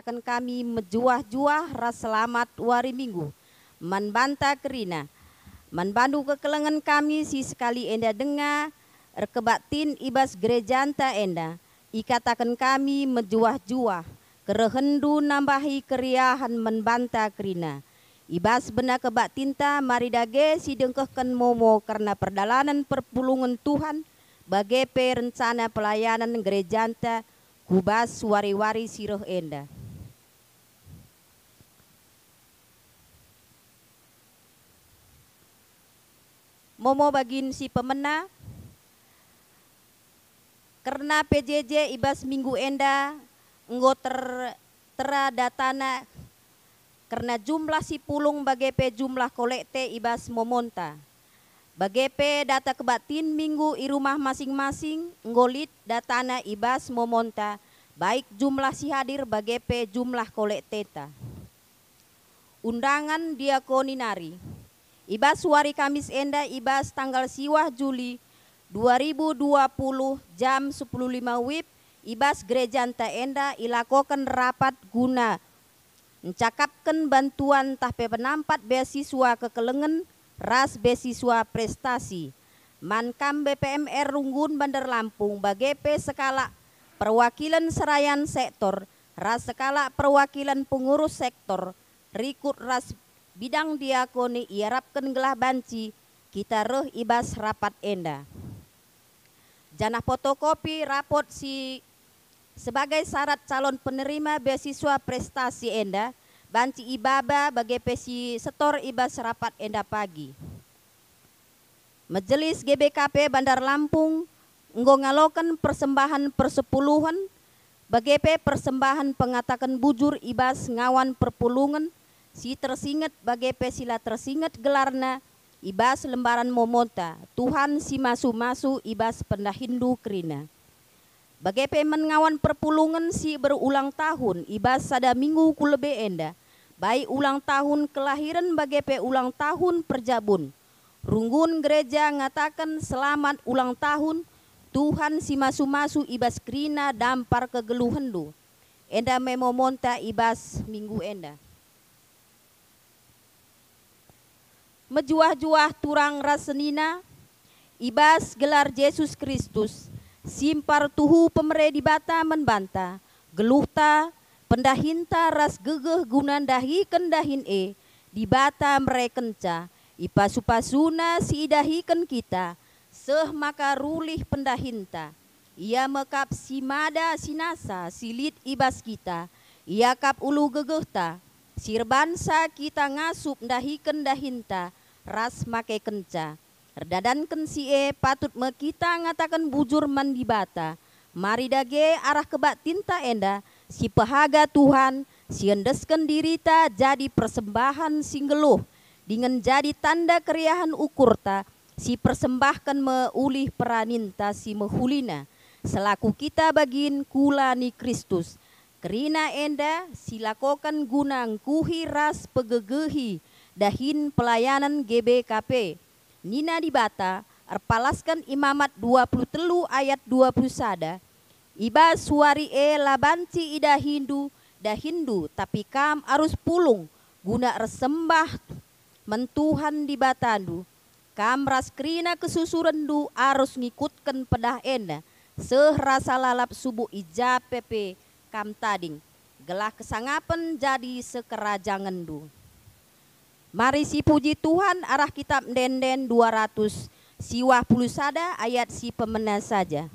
ikatakan kami menjuah-juah ras selamat wari minggu. Manbanta kerina. Manbandu kekelengan kami si sekali enda dengar erkebatin ibas gerejanta enda. Ikatakan kami menjuah-juah. Kerehendu nambahi keriahan menbanta kerina. Ibas bena kebak tinta maridage si dengkehkan momo karena perdalanan perpulungan Tuhan. Bagepe rencana pelayanan gerejanta kubas wari-wari siroh enda. Momo bagin si pemena karena PJJ ibas minggu enda enggo teradatana karena jumlah si pulung bagepe jumlah kolekte ibas momonta. Bagepe data kebatin minggu i rumah masing-masing ngolit datana ibas momonta baik jumlah si hadir bagepe jumlah kolekteta. Undangan diakoni nari. Ibas wari Kamis enda ibas tanggal siwah Juli 2020 jam 10.05 WIB ibas gerejanta enda ilakokan rapat guna mencakapkan bantuan tahpe penampat beasiswa kekelengan ras beasiswa prestasi. Mankam BPMR Runggun Bandar Lampung bagepe skala perwakilan serayan sektor ras skala perwakilan pengurus sektor rikut ras bidang diakoni iarapkan gelah banci kita reh ibas rapat enda. Janah fotokopi rapot si sebagai syarat calon penerima beasiswa prestasi enda banci ibaba bagi pesi setor ibas rapat enda pagi. Majelis GBKP Bandar Lampung enggo ngalokan persembahan persepuluhan bagepe persembahan pengatakan bujur ibas ngawan perpulungan si tersinget bagepe sila tersinget gelarna ibas lembaran momonta Tuhan si masu-masu ibas pendahindu kerina. Bagepe mengawan perpulungan si berulang tahun ibas sada minggu kulebe enda. Baik ulang tahun kelahiran bagepe ulang tahun perjabun. Runggun gereja ngatakan selamat ulang tahun Tuhan si masu-masu ibas kerina dampar kegeluhendu. Enda memomonta ibas minggu enda. Mejuah-juah turang rasenina ibas gelar Yesus Kristus. Simpar tuhu pemere di bata menbanta. Geluhta pendahinta ras gegeh gunandahi kendahin di bata merekenca ipasupasuna si idahiken kita seh maka rulih pendahinta ia mekap si mada sinasa silit ibas kita ia kap ulu gegehta sirbansa kita ngasup dahiken dahinta ras make kenca erdadanken si patut mekita ngatakan bujur mandibata mari dage arah kebak tinta enda si pehaga Tuhan si endesken dirita jadi persembahan singgeluh dengan jadi tanda keriahan ukurta si persembahkan meulih peraninta si mehulina selaku kita bagin kulani Kristus kerina enda silakokan gunang kuhi ras pegegehi dahin pelayanan GBKP nina dibata erpalaskan imamat 20 telu ayat 20 sada ibas suari labanci ida Hindu tapi kam arus pulung guna resembah mentuhan di batandu kam raskrina kesusurendu arus ngikutkan pedah enda seh rasa lalap subuh ija PP kam tading gelah kesangapan jadi sekerajangendu. Mari si puji Tuhan arah kitab denden 200 siwah puluh sada ayat si pemena saja.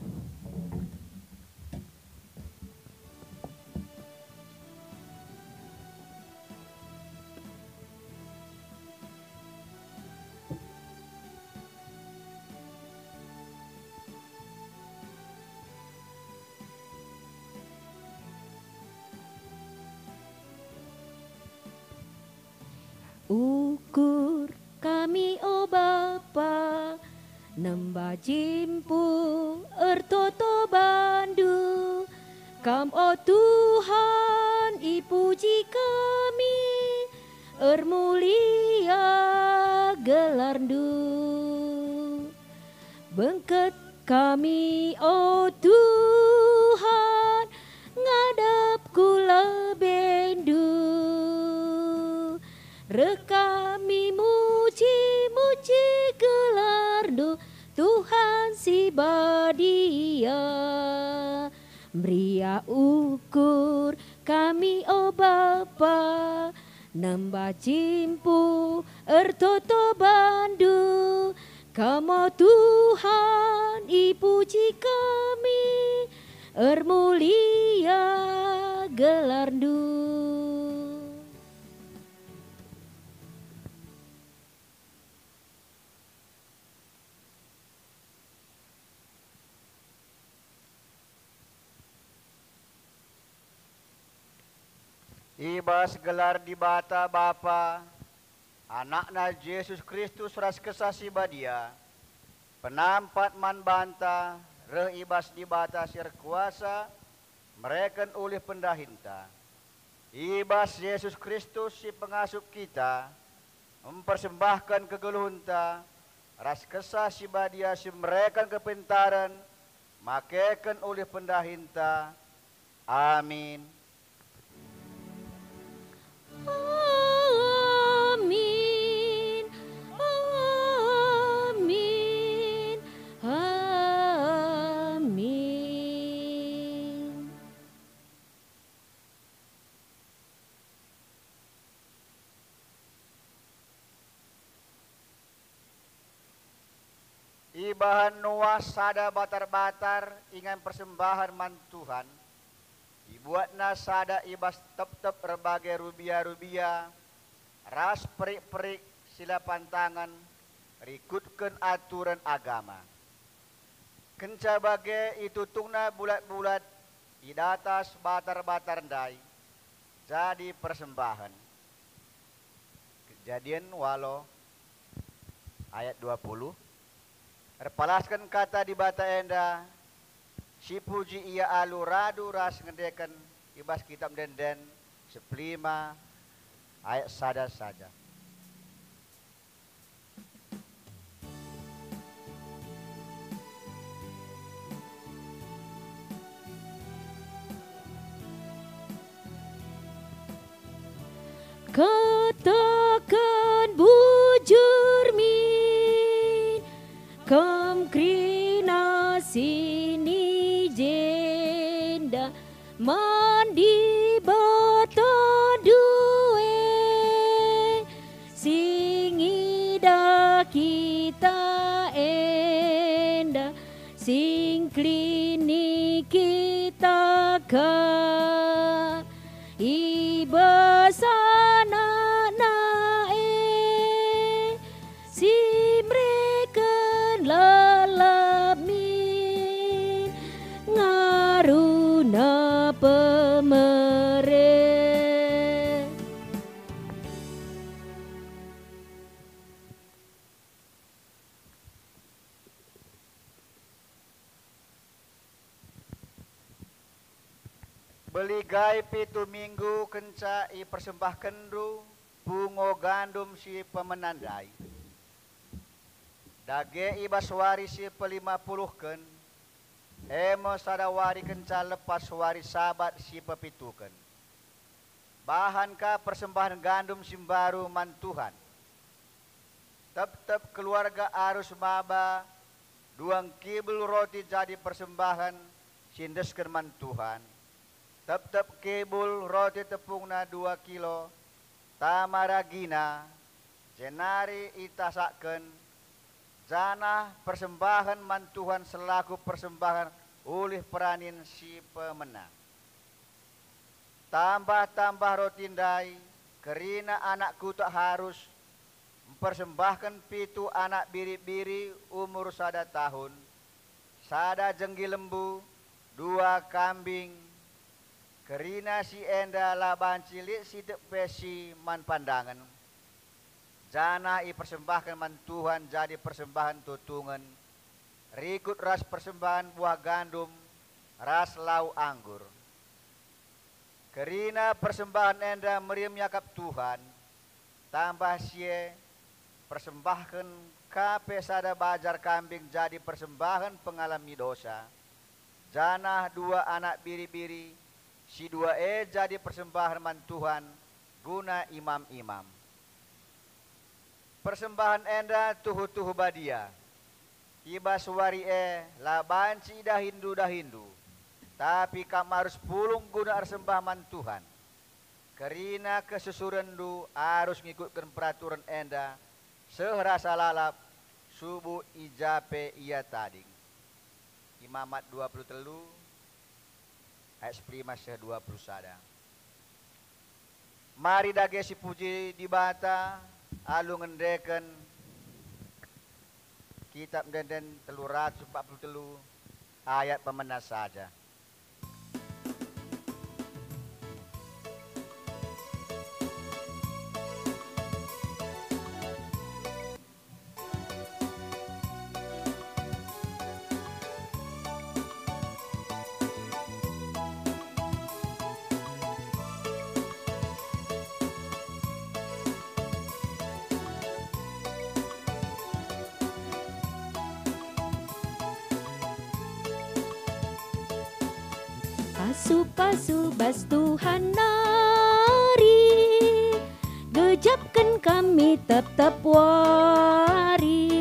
Ukur kami o Bapa nembah jimpu ertoto bandu kam o Tuhan ipuji kami ermulia gelarndu bengket kami o Tuhan ngadap ku lebe Rekami muji-muji gelar-Mu Tuhan si badia. Bria ukur kami o Bapa, nambah jimpu ertoto bandu. Kamu Tuhan ipuji kami, ermulia gelar-Mu. Ibas gelar di bata Bapa, anakna Yesus Kristus ras kesasi badia, penampat man banta, reh ibas di bata sir kuasa, mereka oleh pendahinta. Ibas Yesus Kristus si pengasup kita, mempersembahkan kegeluhunta, ras kesasi badia si mereka kepintaran, makekan oleh pendahinta. Amin. Amin, amin, amin. Ibahan nuas sada batar-batar ingan persembahan man Tuhan. Dibuatna sada ibas tep-tep berbagai rubia-rubia, ras perik-perik sila pantangan, rikutkan aturan agama. Kenca bagai itu tungna bulat-bulat, di atas batar-batar ndai, jadi persembahan. Kejadian walo, ayat 20, terpalaskan kata di bata enda, si puji ia alu radu ras ngendekan ibas kitab denden 15 ayat sada saja. Katakan bujur min, kam krina sini jenda, mandi bata duwe, singida kita enda, sing klini kita ka, ibasana nae, si mereka lalami, ngaruna pemere. Beli gai pitu minggu kenca i persembahkan ru bungo gandum si pemenandai. Dage ibas wari si pe-50 emo sadawari kenca lepas wari sabat si pepituken. Bahan ka persembahan gandum simbaru man Tuhan. Tep-tep keluarga arus maba, 2 kibul roti jadi persembahan sindesken man Tuhan. Tep-tep kibul roti tepungna 2 kilo, tamaragina, jenari itasaken, janah persembahan man Tuhan selaku persembahan oleh peranin si pemenang. Tambah-tambah rotindai, kerina anakku tak harus mempersembahkan 7 anak biri-biri umur 1 tahun, 1 jenggi lembu, 2 kambing, kerina si enda laban cilik si pesi man pandangan. Jana i persembahkan man Tuhan jadi persembahan tutungan. Rikut ras persembahan buah gandum, ras lau anggur. Kerina persembahan enda meriam yakap Tuhan, tambah sie persembahkan kape sada bajar kambing jadi persembahan pengalami dosa. Jana 2 anak biri-biri, si 2 jadi persembahan man Tuhan guna imam-imam. persembahan enda tuhu-tuhu badia. Ibas wari laban si dahindu. Tapi kam harus pulung guna persembahan Tuhan. Karena kesusurendu harus ngikutkan peraturan enda. Seherasa lalap subuh ijape ia tading. Imamat 23 ayat 10 20 sadang. Mari dage si puji di bata alu ngendeken kitab denden 343 ayat pemenas saja. Pasu-pasu bas Tuhan nari, gejapkan kami tetap wari.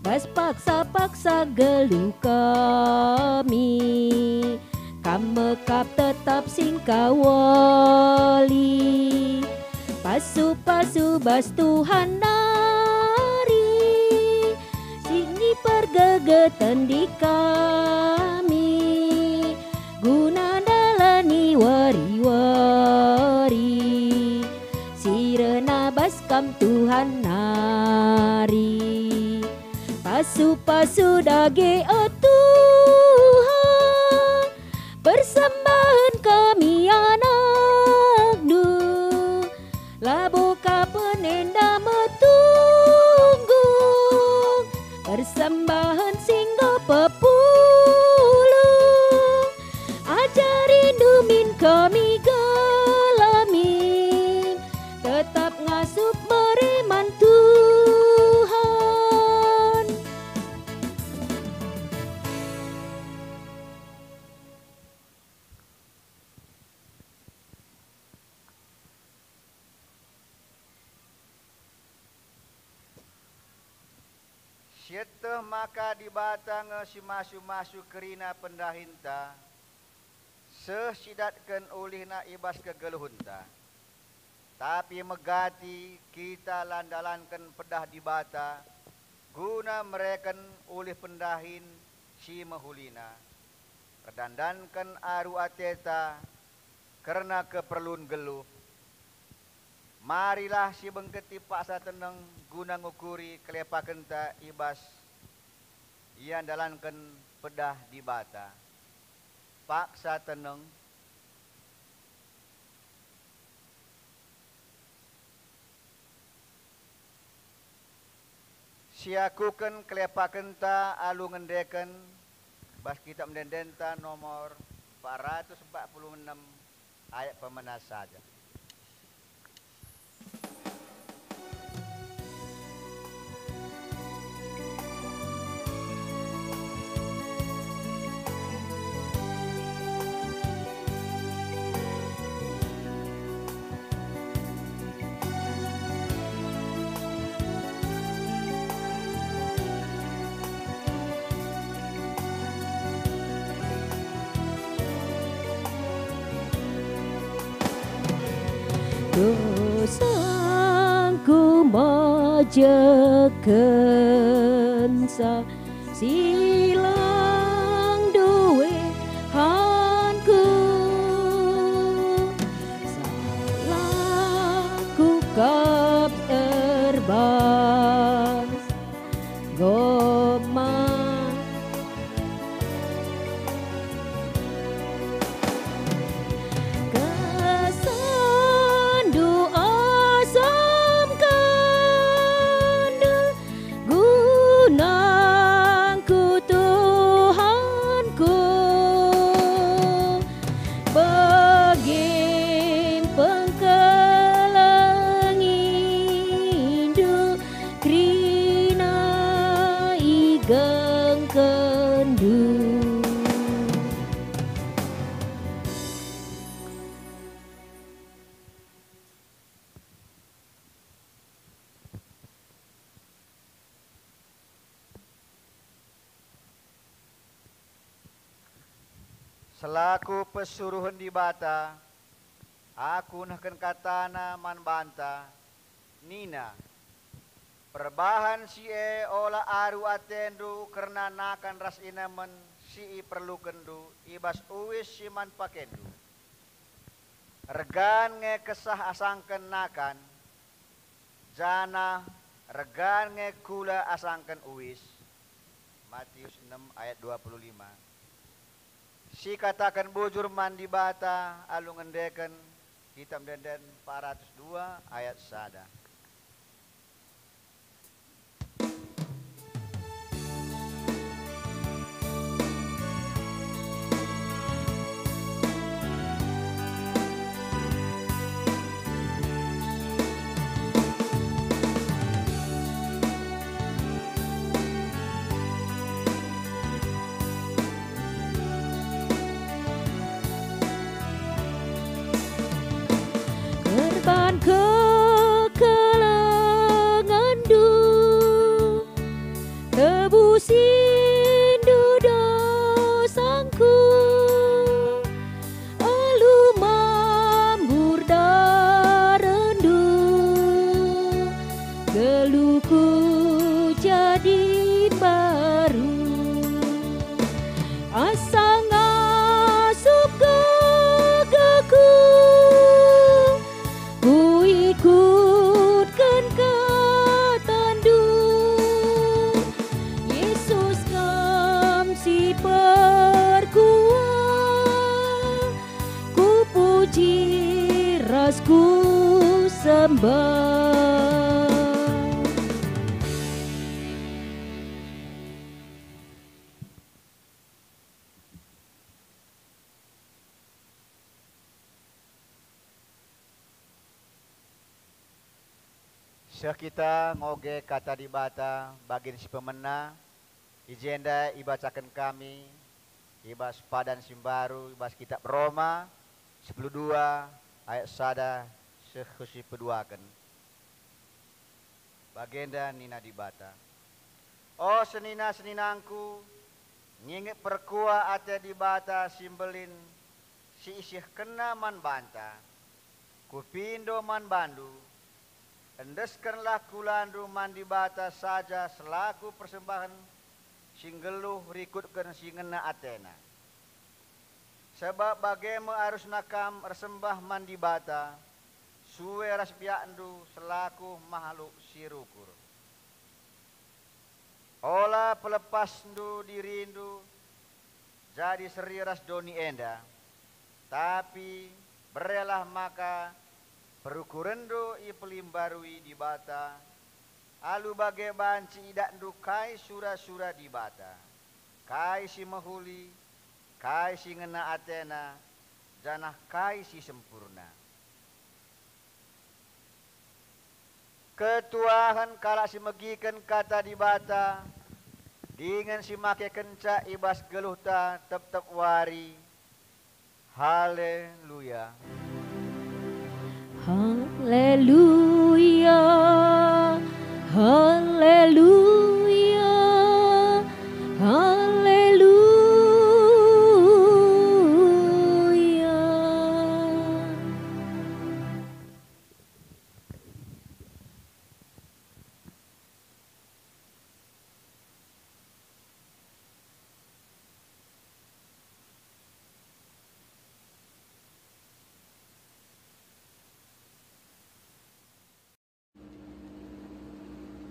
Bas paksa-paksa geluh kami, kamekap tetap singkawali. Pasu-pasu bas Tuhan nari, sini pergegetan di kami. Guna dalani wari-wari, sirena baskam Tuhan nari. Pasu-pasu dage o Tuhan, persembahan kami anak du. Labuka penenda metunggu, persembahan singgo pepulung. Ajarin dumin kami galamin, tetap ngasup mereman Tuhan. Syeteh maka dibatang si masu-masu kerina pendahinta, sesidatkan ulihna ibas kegeluhunta. Tapi megati kita landalankan pedah di bata, guna mereken ulih pendahin si mahulina. Perdandankan aru ateta, karena keperluan geluh. Marilah si bengketi paksa teneng guna ngukuri kelepakenta ibas, ia dalankan pedah di bata. Paksa teneng siakuken kelepakenta alu ngendeken bas kitab mendendenta nomor 446 ayat pemenas saja. Dosangku mojeken sa silang duwe hanku, salahku kap terbas goma. Begim pengkelengindu selaku pesuruhan di bata, aku nahkan katana man banta, nina, perbahan si ola aru atendu karena nakan ras inaman si perlu kendu, ibas uwis si man pakendu. Regan nge kesah asangken nakan, jana regan nge kula asangken uwis. Matius 6 ayat 25. Si katakan bujur mandi bata alu ngendeken hitam denden 402 ayat sada. Korban kekelangandu, tebusin dosangku, alu mambur darendu, geluhku jadi baru, asang asup gagaku. Ku ikutkan katandu, Yesus kam si perkuat, ku puji rasku sembah. Kita ngoge kata di bata bagian si pemena ijenda ibacakan kami ibas padan simbaru ibas kitab Roma 10:2 ayat sada sekhusi peduakan bagenda nina di bata. Oh senina seninangku nyinget perkua ate di bata simbelin si isih kena man banta kupindo man bandu. Endeskanlah kulandu mandi bata saja selaku persembahan singgeluh rikutkan singena Athena. Sebab bagaimana harus nakam resembah mandi bata suwe ras biandu selaku makhluk sirukur. Ola pelepas ndu dirindu jadi seri ras doni enda, tapi berelah maka perukurendu i pelimbarui di bata, alu bagai banci idak ndu kai sura-sura di bata, kai si mahuli, kai si ngena Athena, janah kai si sempurna. Ketuahan kala si megikan kata di bata, dengan si make kenca ibas geluhta tep-tep wari, haleluya. Haleluya, haleluya, haleluya.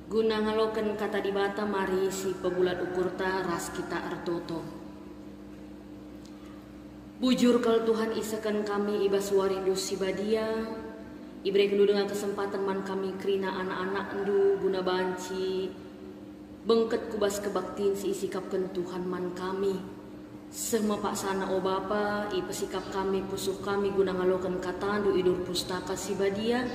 Guna ngaloken kata di bata mari si pebulat ukurta ras kita artoto. Bujur kalau Tuhan isakan kami ibas warindu si badia, ibrek ndu dengan kesempatan man kami krina anak-anak ndu guna banci, bengket kubas kebaktiin si isikapkan Tuhan man kami. Semua pak sana o bapa, i pesikap kami pusuh kami guna ngaloken kata ndu idur pustaka si badia.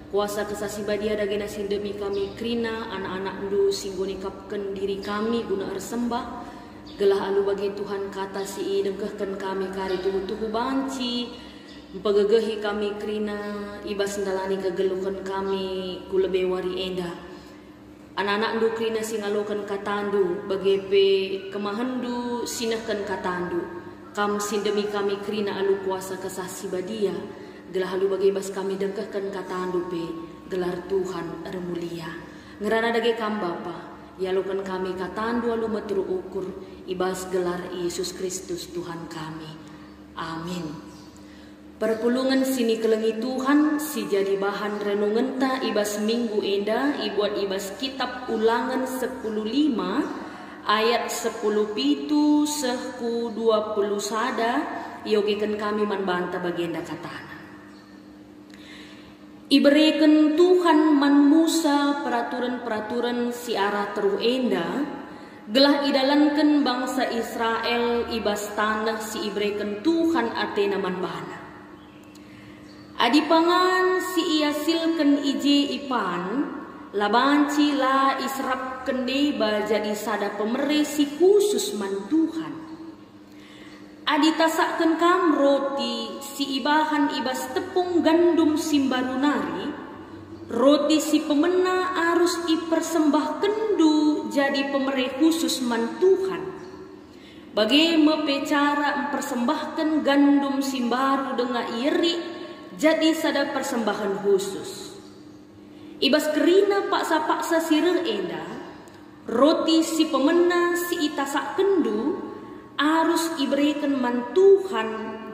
Kuasa kesasi badia dagena sindemi kami krina anak-anak ndu singgoni kapken diri kami guna ersembah gelah alu bagi Tuhan kata si dengkehken kami kari tuhu-tuhu banci pegegehi kami krina ibas ndalani kegeluhan kami ku lebe wari enda anak-anak ndu krina singaloken katandu bagepe kemahendu sinahken katandu Kam sindemi kami kerina alu kuasa kesah sibadia, gelah halu bagi bas kami dengkahkan kata andupe, gelar Tuhan remulia. Ngerana dage kam Bapa, yalukan kami kata andu alu meturu ukur, ibas gelar Yesus Kristus Tuhan kami. Amin. Perpulungan sini kelengi Tuhan, si jadi bahan renungan ta ibas minggu enda, ibuat ibas kitab Ulangan 15, ayat 10 pitu sehku 20 sada, yogikan kami manbanta bagenda katana. Iberikan Tuhan man Musa peraturan-peraturan si arah teru enda, gelah idalankan bangsa Israel ibas tanah si iberikan Tuhan atena manbana. Adipangan si ia silken ije ipan, labanci la israp kendeba jadi sada pemere si khusus man Tuhan. Aditasakkan kam roti si ibahan ibas tepung gandum simbarunari, roti si pemena harus ipersembahkan du jadi pemere khusus man Tuhan. Bagaimana cara mempersembahkan gandum simbaru dengan iri jadi sada persembahan khusus. Ibas kerina paksa-paksa sireh enda, roti si pemena si itasak kendu harus iberikan man Tuhan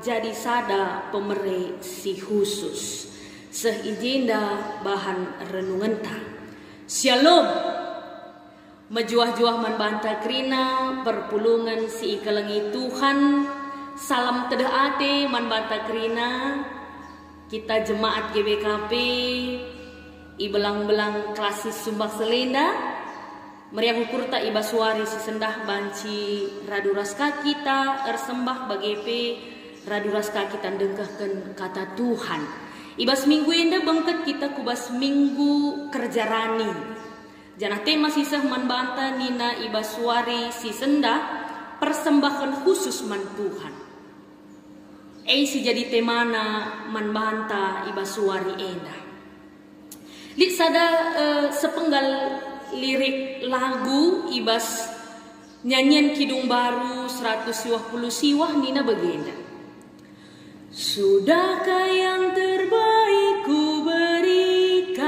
jadi sada pemere si khusus. Sehijenda bahan renungan ta. Shalom. Mejuah-juah man banta kerina perpulungan si ikelengi Tuhan. Salam tedah ate man banta kerina. Kita jemaat GBKP ibelang-belang klasis Sumbak Selenda, meriah ukur tak iba suari si sendah banci raduraska kita ersembah bagepe raduraska kita dengkahkan kata Tuhan. Ibas minggu enda bengket kita kubas minggu kerja rani. Janah tema sisah man banta nina ibas suari si sendah persembahan khusus man Tuhan. Si jadi temana man banta ibas suari enda. Lik sada sepenggal lirik lagu ibas nyanyian Kidung Baru 120 siwah nina begenda. Sudahkah yang terbaik ku berikan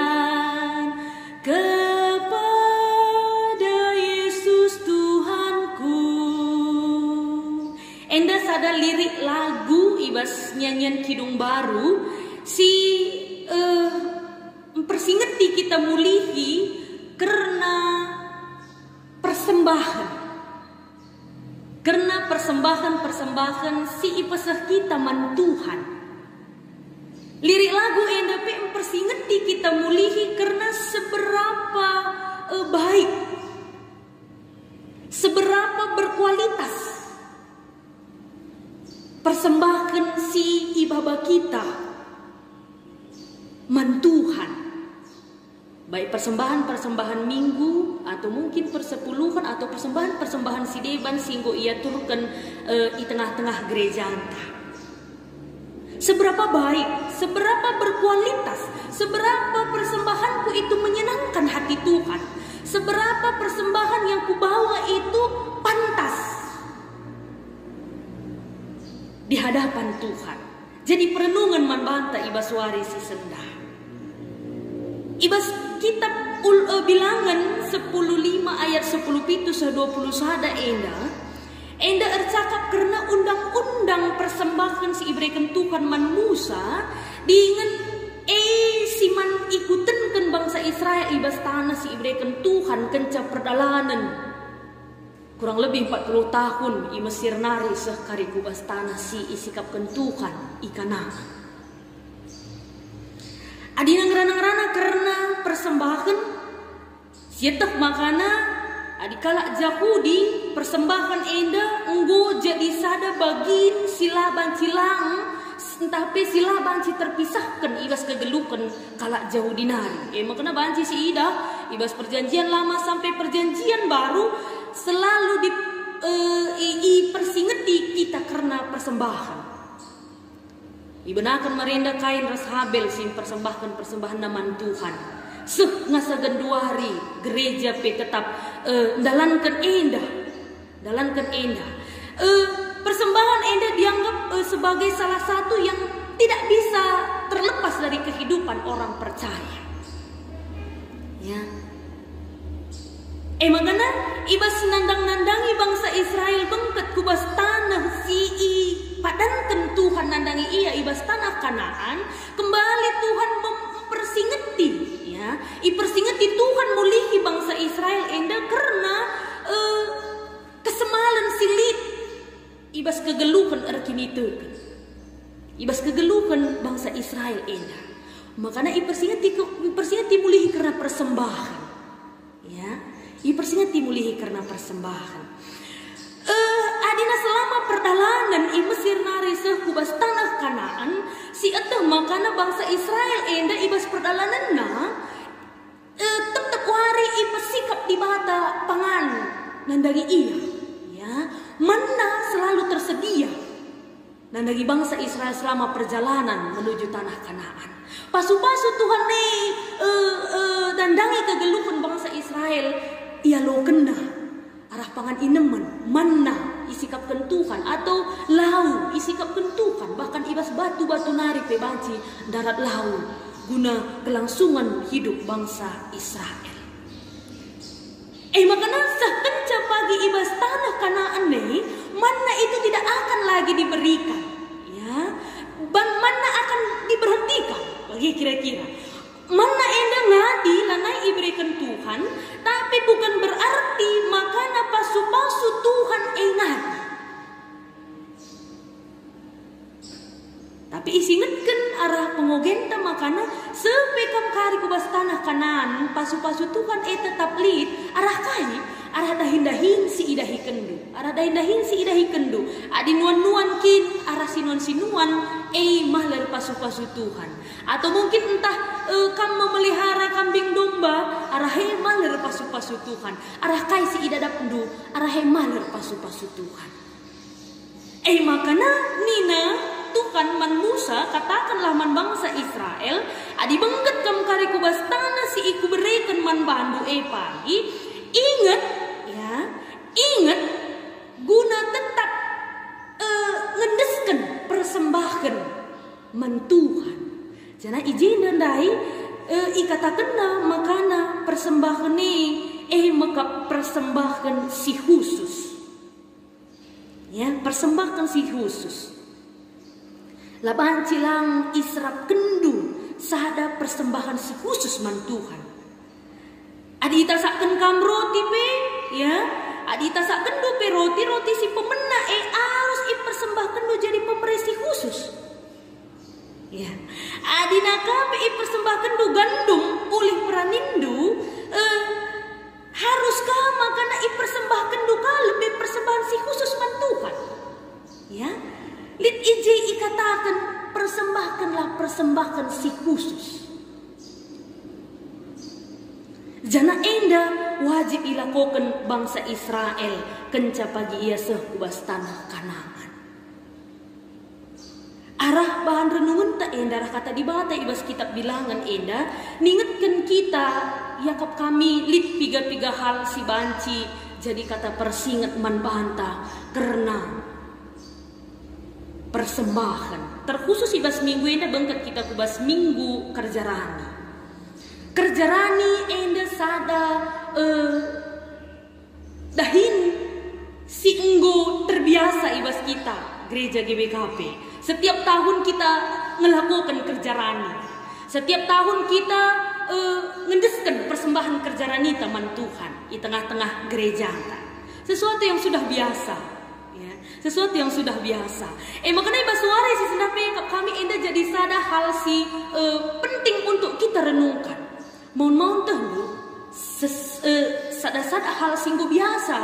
kepada Yesus Tuhanku. Enda sada lirik lagu ibas nyanyian Kidung Baru si persingeti kita mulihi karena persembahan. Karena persembahan si ipesah kita man Tuhan. Lirik lagu enda pe persingeti kita mulihi karena seberapa baik, seberapa berkualitas persembahan si ibaba kita man Tuhan. Baik persembahan minggu atau mungkin persepuluhan atau persembahan sideban singgo ia turunkan di tengah-tengah gereja anta. Seberapa baik, seberapa berkualitas, seberapa persembahanku itu menyenangkan hati Tuhan, seberapa persembahan yang kubawa itu pantas di hadapan Tuhan. Jadi perenungan manbanta ibas suari si sendah. Ibas kitab Bilangan 10:5 ayat 10 pitu 20 sada enda ercakap karena undang-undang persembahan si iberikan Tuhan man Musa dengan si man ikutenkan bangsa Israel ibas tanah si iberikan Tuhan kenca perdalanan kurang lebih 40 tahun i Mesir nari sekari kubas tanah si isikapkan Tuhan ikana. Adina ngerana-ngerana karena persembahan sietah makana adikala Yahudi persembahan enda enggo jadi sada bagin silaban cilang tapi silaban ci terpisahkan ibas kegelukan kala jauh dinari. Makana banci si ida ibas perjanjian lama sampai perjanjian baru selalu persingeti kita karena persembahan. Ibenakan merenda kain ras habel sim persembahan naman Tuhan. Ngasa genduari gereja pe tetap dalankan endah. Persembahan persembahan enda dianggap sebagai salah satu yang tidak bisa terlepas dari kehidupan orang percaya. Ya. Makana ibas nandang-nandangi bangsa Israel bengket kubas tanah padankan Tuhan nandangi ia ibas tanah Kanaan, kembali Tuhan mempersingeti, ya, ipersingeti Tuhan mulihi bangsa Israel enda karena kesemalan silit ibas kegeluhan erkiniteun, ibas kegeluhan bangsa Israel enda, makanya ipersingeti mulihi karena persembahan, ya, ipersingeti mulihi karena persembahan. Adina selama perdalanan i Mesir nari kubas tanah Kanaan, si eteh makana bangsa Israel enda ibas perdalanan tetap wari i persikap di bata pangan nandagi ia, ya, manna selalu tersedia nandagi bangsa Israel selama perjalanan menuju tanah Kanaan. Pasu-pasu Tuhan dandangi kegeluhan bangsa Israel ia lo kena arah pangan inemen manna isikapkan Tuhan atau lau isikapkan Tuhan, bahkan ibas batu-batu nari pebanci darat lau guna kelangsungan hidup bangsa Israel. Makanya sekenca pagi ibas tanah Kanaan manna itu tidak akan lagi diberikan, ya, manna akan diberhentikan bagi kira-kira. Mana enda ngadi lanai iberikan Tuhan, tapi bukan berarti makana pasu-pasu Tuhan ngadi. Tapi isingetkan arah pengogenta makana sepekam kari kubas tanah Kanaan pasu-pasu Tuhan tetap lid arah kai arah dahin-dahin si idahi kendu, arah dahin-dahin si idahi kendu, adi nuan-nuan kin arah sinuan-sinuan mahler pasu-pasu Tuhan, atau mungkin entah kam memelihara kambing domba arah mahler pasu-pasu Tuhan, arah kai si idadap kendu arah mahler pasu-pasu Tuhan. Makana nina Tuhan man Musa katakanlah man bangsa Israel adi bengket kam kari kubas tanah si iku berikan man bandu pagi, ingat, ya, ingat guna tetap ngendesken persembahkan man Tuhan. Jana izin nandai ikatakenna makana persembahan maka persembahkan si khusus, ya, persembahkan si khusus. Laban cilang israp kendu sahada persembahan si khusus man Tuhan. Adi tasakkan kam roti pe, ya, adi tasakkan do pe roti si pemena harus ipersembahkan do jadi pemeresi khusus, ya. Adi nakape ipersembahkan do gandum ulih peranindu haruskah makana ipersembahkan do lebih persembahan si khusus man Tuhan, ya. Lit ije ikatakan persembahkan si khusus. Jana enda wajib ilakokan bangsa Israel kenca pagi ia kubas tanah Kanaan. Arah bahan renungan tak enda arah kata di bata ibas kitab bilangan enda ningetkan kita yakap kami lit tiga hal si banci jadi kata persinget man banta karena persembahan terkhusus ibas minggu enda bengket kita kubas minggu kerjarani. Kerjarani enda sada dahin si enggo terbiasa ibas kita gereja GBKP. Setiap tahun kita melakukan kerjarani. Setiap tahun kita ngendeskan persembahan kerjarani taman Tuhan di tengah-tengah gereja. Sesuatu yang sudah biasa. Ya, sesuatu yang sudah biasa. Makanya ibas suara si senape kami enda jadi sada hal si penting untuk kita renungkan. Mau tentu sada hal singgo biasa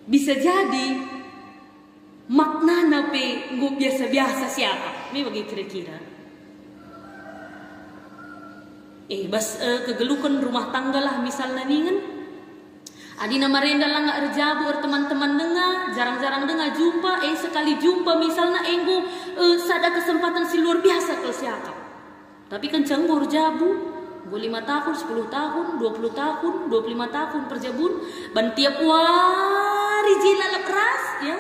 bisa jadi makna pe nggo biasa-biasa siapa? Ini bagi kira-kira. Bas kegelukan rumah tangga lah misalnya ningen. Adina marenda lah nggak erjabu teman-teman dengar, jarang-jarang dengar jumpa, sekali jumpa misalnya enggo sada kesempatan si luar biasa ke siapa. Tapi kenceng gue erjabu, gue 5 tahun, 10 tahun, 20 tahun, 25 tahun perjabun, ban tiap hari jela lepras ya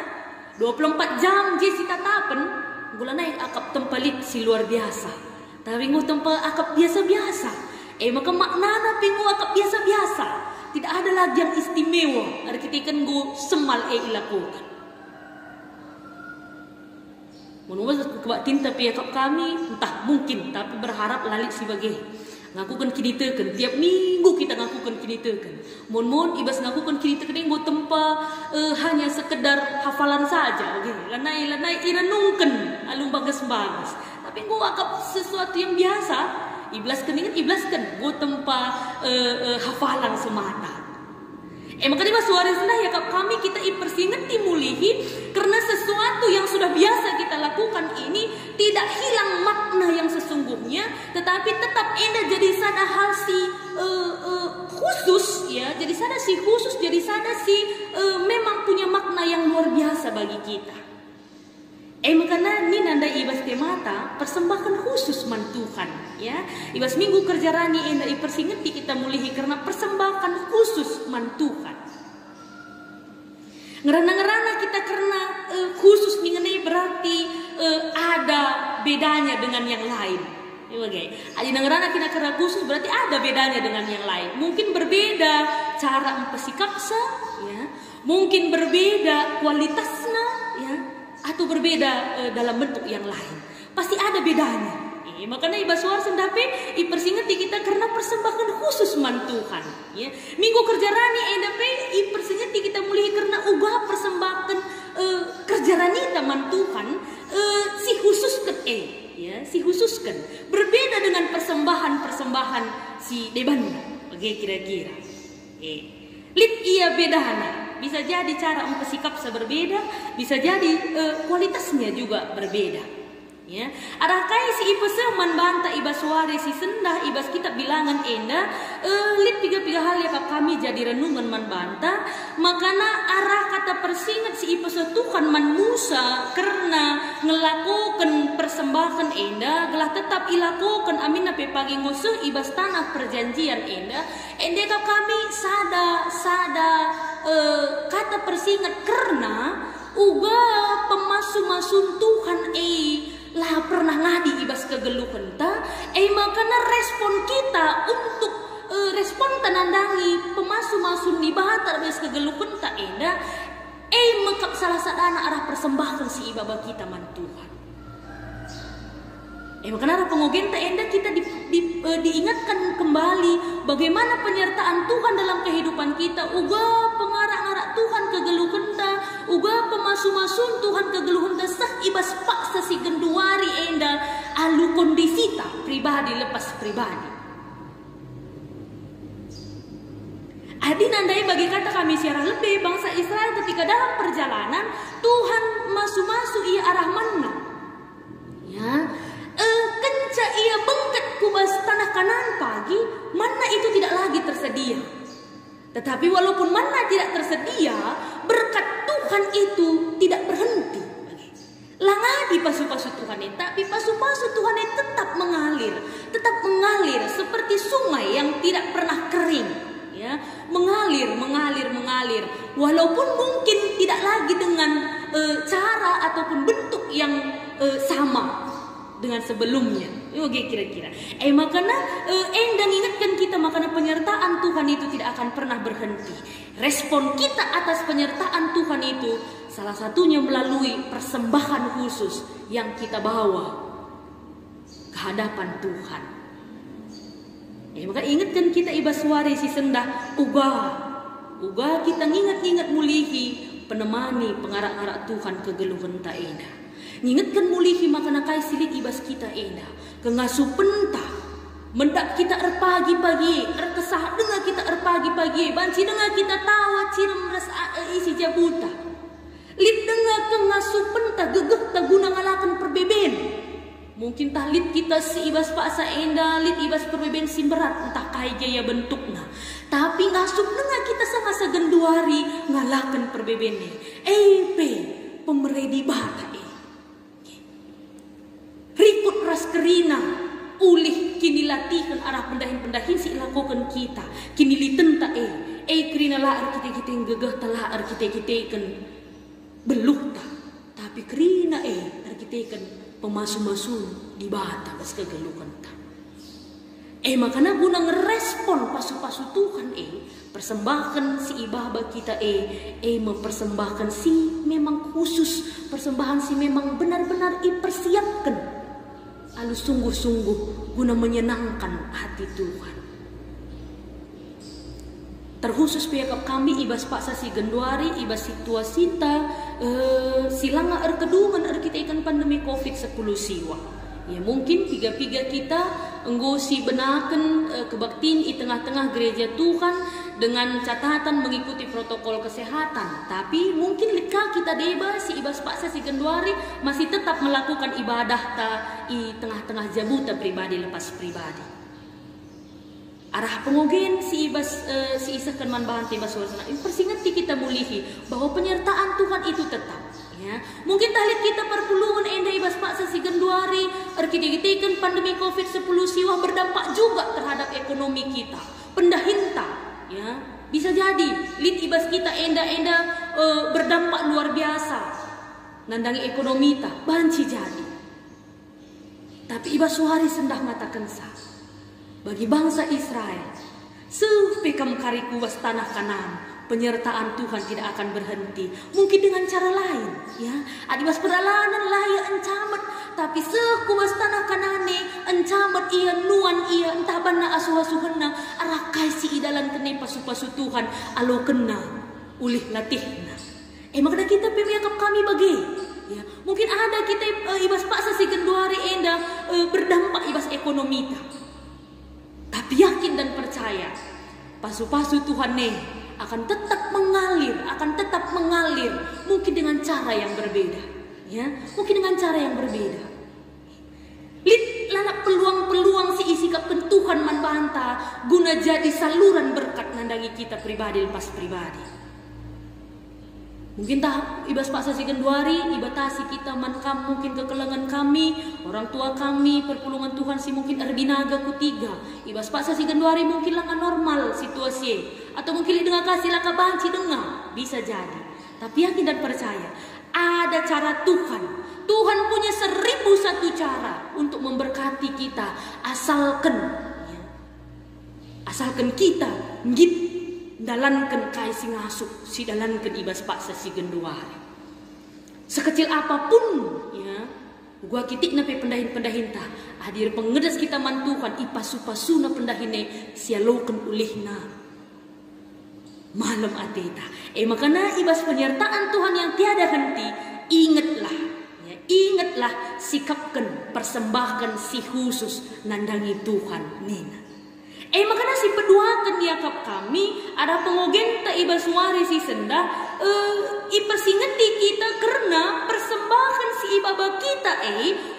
24 jam je si tatapen gula naik akap tempalit si luar biasa tapi ngu tempa akap biasa-biasa maka maknana pingu akap biasa-biasa tidak ada lagi yang istimewa ada ketika ngu semal ilakukan menurut kebak tinta pihak kami entah mungkin tapi berharap lalik sebagai ngakukan kini teken tiap minggu kita ngakukan kini teken mon ibas ngakukan kini teken yang buat tempa hanya sekedar hafalan saja okay? lanai irenungkan alung bagas tapi gua akap sesuatu yang biasa iblaskan buat tempa hafalan semata makanya mas suara sendah ya kami kita persingat dimulihi karena sesuatu yang sudah biasa kita lakukan ini tidak hilang makna yang sesungguhnya tetapi tetap endah jadi sada hal si khusus ya jadi sada si khusus jadi sada si memang punya makna yang luar biasa bagi kita makanya ini nanda ibas temata persembahkan khusus man Tuhan ya ibas minggu kerja rani enda persingeti kita mulihi karena persembahkan khusus man Tuhan ngerana kita karena khusus mengenai berarti ada bedanya dengan yang lain aja ngerana kita karena khusus berarti ada bedanya dengan yang lain mungkin berbeda cara mempersikapsa ya mungkin berbeda kualitasnya ya atau berbeda dalam bentuk yang lain pasti ada bedanya makanya ibas suar sendape ipersingeti kita karena persembahan khusus man Tuhan ya minggu kerja rani endape ipersingeti kita mulai karena ubah persembahan kerja rani man Tuhan si khususkan ya si khususkan berbeda dengan persembahan si deban oke kira-kira lit iya bedana bisa jadi cara mempersikap berbeda, bisa jadi kualitasnya juga berbeda. Ya, ada kai si ipese manbanta ibas suare si sendah ibas kita bilangan enda lit tiga hal ya kami jadi renungan manbanta makana arah kata persingat si ipese Tuhan man Musa karena ngelakukan persembahan enda gelah tetap ilakukan amin pe pagi ngose ibas tanah perjanjian enda kami sada kata persingat karena uga pemasu-masun Tuhan lah pernah ngadi ibas kegeluhan ta makanya respon kita untuk respon tanandangi pemasu-masun di bahata ibas kegeluhan ta enda mekap salah sadana arah persembahan si ibaba kita man Tuhan makanya arah pengogen ta enda kita diingatkan kembali bagaimana penyertaan Tuhan dalam kehidupan kita uga pengarak-ngarak Tuhan kegeluhan ta uga pemasu-masun Tuhan kegeluhan ta sah ibas paksa si genduari enda alu kondisi ta pribadi lepas pribadi adi nandai bagi kata kami siarah lebih bangsa Israel ketika dalam perjalanan Tuhan masu-masu ia arah mana ya kenca ia bengket kubas tanah Kanaan pagi mana itu tidak lagi tersedia tetapi walaupun mana tidak tersedia berkat Tuhan itu tidak berhenti langadi pasu-pasu Tuhan ini tapi pasu-pasu Tuhan ini tetap mengalir seperti sungai yang tidak pernah kering ya mengalir walaupun mungkin tidak lagi dengan cara ataupun bentuk yang sama dengan sebelumnya. Oke kira-kira. Makanya endang ingatkan kita makanya penyertaan Tuhan itu tidak akan pernah berhenti. Respon kita atas penyertaan Tuhan itu salah satunya melalui persembahan khusus yang kita bawa ke hadapan Tuhan. Maka ingatkan kita ibas suari si sendah uga kita ngingat mulihi penemani pengarak-arak Tuhan kegeluhan ta enda. Ngingatkan mulihi makana kai silik ibas kita enda kengasuh pentah mendak kita erpagi-pagi erkesah dengar kita erpagi-pagi banci dengar kita tawa cirem res isi jabuta lip dengar kengasuh pentah gegeh ta guna ngalakan perbeben mungkin tahlit kita si ibas paksa enda lit ibas perbeben si berat entah kai jaya bentukna tapi ngasuh dengar kita sangat segenduari ngalakan perbebenne pemeredi bata rikut ras kerina ulih kini latihan arah pendahin si lakukan kita kini litenta Krina lah kita yang gegah telah kita kan beluh ta. Tapi krina kita kan pemasu-masu di bata bas kegeluhan ta. Makanya guna ngerespon pasu-pasu Tuhan persembahkan si ibadah kita mempersembahkan si memang khusus, persembahan si memang benar-benar persiapkan alu sungguh-sungguh guna menyenangkan hati Tuhan. Terkhusus pihak kami ibas paksa si Genduari, ibas situasi ta silanga kedungan kita ikan pandemi COVID-10 siwa. Ya mungkin piga-piga kita enggosi benakan kebaktiin di tengah-tengah gereja Tuhan dengan catatan mengikuti protokol kesehatan. Tapi mungkin leka kita deba si ibas paksa si Genduari masih tetap melakukan ibadah ta di tengah-tengah jabuta pribadi lepas pribadi. Arah pengogen si ibas si isakan manbahan tiba suasana. Persingati kita mulihi bahwa penyertaan Tuhan itu tetap. Ya, mungkin tahlit kita perpuluhan enda ibas paksa si Genduari arkitekan pandemi COVID-10 siwah berdampak juga terhadap ekonomi kita. Pendahinta, ya bisa jadi lit ibas kita enda berdampak luar biasa. Nandangi ekonomi ta banci jadi. Tapi ibas suhari sendah matakan sah. Bagi bangsa Israel, sepekam kariku was tanah Kanaan, penyertaan Tuhan tidak akan berhenti. Mungkin dengan cara lain, ya. Adibas peralanan laya encamet, tapi sekuas tanah Kanane encamet ia nuan ia entah bana asuh-asuhna arah kaisi idalan kene pasu-pasu Tuhan alo kena ulih latihna. Makna kita pemiakap kami bagi. Ya, mungkin ada kita ibas paksa si Genduari enda berdampak ibas ekonomi ta. Tapi yakin dan percaya pasu-pasu Tuhan akan tetap mengalir mungkin dengan cara yang berbeda, ya mungkin dengan cara yang berbeda. Lit lanak peluang si isi kapten Tuhan manbanta guna jadi saluran berkat nandangi kita pribadi lepas pribadi. Mungkin tak ibas paksa si Genduari ibatasi kita mankam mungkin kekelengan kami, orang tua kami, perpulungan Tuhan si mungkin erbinaga kutiga. Ibas paksa si Genduari mungkin laka normal situasi atau mungkin dengar kasih laka banci dengar, bisa jadi. Tapi yakin dan percaya ada cara Tuhan. Tuhan punya 1001 cara untuk memberkati kita asalkan kita ngit dalankan kai si ngasuk si dalankan ibas paksa si Genduari. Sekecil apapun ya gua kitik nape pendahin ta hadir pengedas kita man Tuhan ipasu-pasuna pendahine sialokan ulihna malam ateta. Makana ibas penyertaan Tuhan yang tiada henti, ingatlah sikapkan persembahkan si khusus nandangi Tuhan nina. Makanya si peduakan yakap kami ada pengogen ta iba suari si senda ipasingeti kita karena persembahan si ibaba kita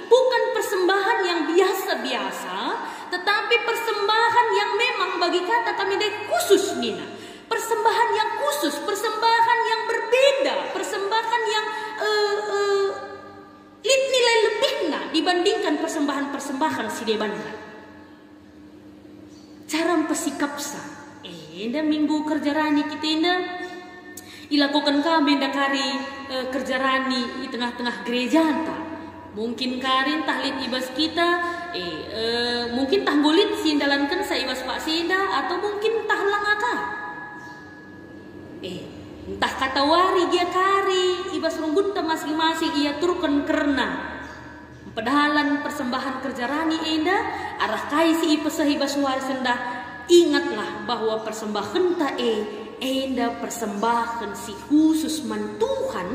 bukan persembahan yang biasa-biasa, tetapi persembahan yang memang bagi kata kami khusus nina. Persembahan yang khusus, persembahan yang berbeda, persembahan yang nilai lebihnya dibandingkan persembahan-persembahan si debanda. Cara pesikap sa, minggu kerja rani kita dilakukan kami kari kerja rani di tengah-tengah gereja anta. Mungkin karin tahlit ibas kita, mungkin tah bolit sindalankan sa ibas pak sinda atau mungkin tah langaka. Entah kata wari dia kari ibas runggut masing-masing ia turkan karena pedahalan persembahan kerja rani enda arah kai si ipesah suar sendah. Ingatlah bahwa persembahan ta enda persembahan si khusus man Tuhan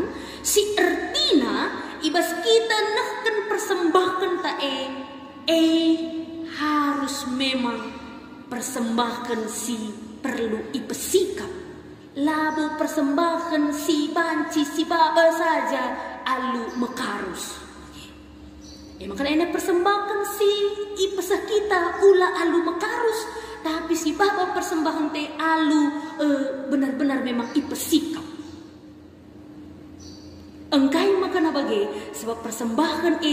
si ertina ibas kita nahkan persembahan ta harus memang persembahan si perlu ipesikap labo persembahan si banci si baba saja alu mekarus. Makanya enak persembahan si ipesah kita ula alu mekarus, tapi si bapa persembahan te alu benar-benar memang ipesikap. Engkai makana bagi sebab persembahan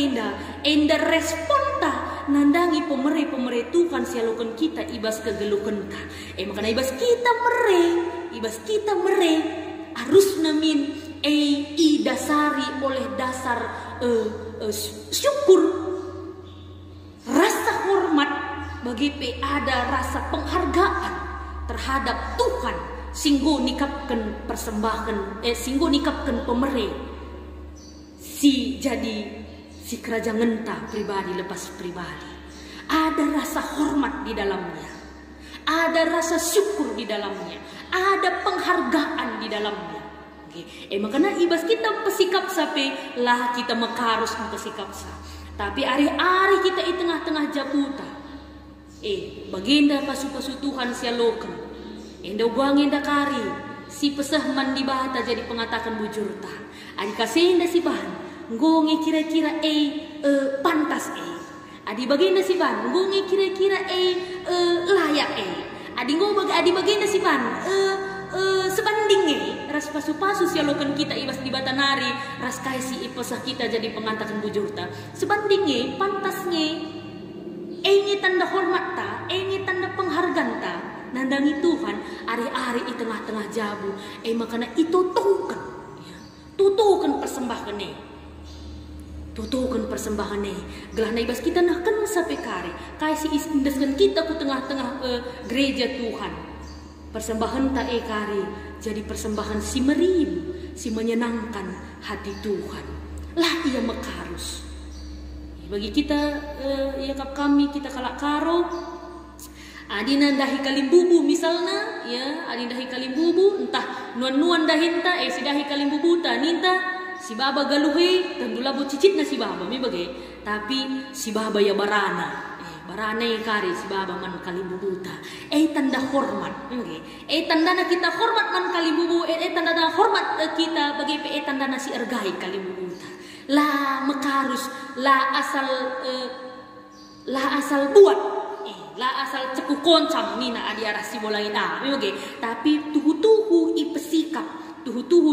enda respon ta nandangi pemere Tuhan sialokan kita ibas kegelukan ta. Makana ibas kita mere harus namin i dasari oleh dasar syukur, rasa hormat bagi ada rasa penghargaan terhadap Tuhan singgo nikapkan persembahan singgo nikapkan pemere si kerajaan ngenta pribadi lepas pribadi. Ada rasa hormat di dalamnya, ada rasa syukur di dalamnya, ada penghargaan di dalamnya. Makanya ibas kita pesikap sampai lah kita makarus pesikap sa. Tapi hari-hari kita di tengah-tengah jabuta. Baginda pasu-pasu Tuhan sialokan. Enda guangin kari si pesah mandi bata jadi pengatakan bujurta. Adi kasih si bahan. Ngongi kira-kira pantas Adi baginda si bahan. Ngongi kira-kira layak Adi baginda si bahan. Sebanding ras pasu-pasu sialokan kita ibas di batanari ras kaisi ipesah kita jadi pengatakan bujurta sebanding pantasnya tanda hormat ta tanda penghargaan ta nandangi Tuhan ari-ari di tengah-tengah jabu makana itu tutukan persembahan gelana ibas kita nah kan sampai kari kaisi indeskan kita ku tengah-tengah gereja Tuhan. Persembahan tak kari jadi persembahan si merim, si menyenangkan hati Tuhan. Lah ia mekarus. Bagi kita kami kita kalak karo adina dahi kalimbubu misalnya adina dahi kalimbubu entah nuan dahinta si dahi kalimbubu ta ninta si baba galuhe tentu labu cicitna si baba mi bagai tapi si baba ya barana kari si baba man kalimbubuta tanda hormat tanda na kita hormat man kalimbubu tanda na hormat kita bagi tanda na si ergai kalimbubuta la mekarus la asal buat la asal ceku koncang nina adi arah si bolain tapi tuhu